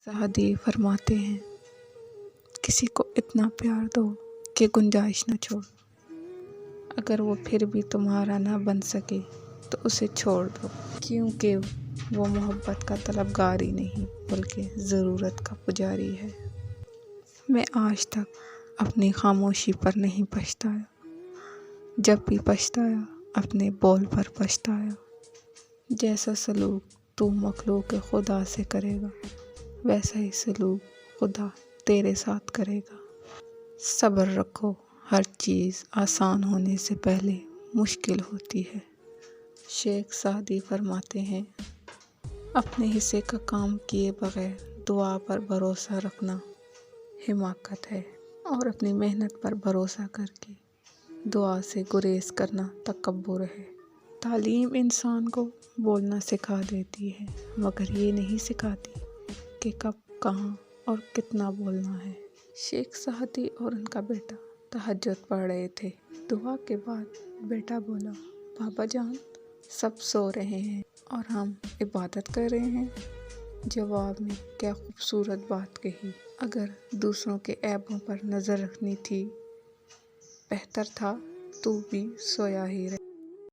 Saadi فرماتے ہیں، کسی کو اتنا پیار دو کہ گنجائش نہ چھوڑ، اگر وہ پھر بھی تمہارا نہ بن سکے تو اسے چھوڑ دو، کیونکہ وہ محبت کا طلبگار ہی نہیں بلکہ ضرورت کا پجاری ہے۔ میں آج تک اپنی خاموشی پر نہیں پچھتایا، جب بھی پچھتایا اپنے بول پر پچھتایا۔ جیسا سلوک تو مخلوق خدا سے کرے گا، ویسا ہی سلوک خدا تیرے ساتھ کرے گا۔ صبر رکھو، ہر چیز آسان ہونے سے پہلے مشکل ہوتی ہے۔ شیخ سعدی فرماتے ہیں، اپنے حصے کا کام کیے بغیر دعا پر بھروسہ رکھنا حماقت ہے، اور اپنی محنت پر بھروسہ کر کے دعا سے گریز کرنا تکبر ہے۔ تعلیم انسان کو بولنا سکھا دیتی ہے، مگر یہ نہیں سکھاتی کہ کب، کہاں اور کتنا بولنا ہے۔ شیخ سعدی اور ان کا بیٹا تہجد پڑھ رہے تھے۔ دعا کے بعد بیٹا بولا، بابا جان، سب سو رہے ہیں اور ہم عبادت کر رہے ہیں۔ جواب میں کیا خوبصورت بات کہی، اگر دوسروں کے عیبوں پر نظر رکھنی تھی، بہتر تھا تو بھی سویا ہی رہے۔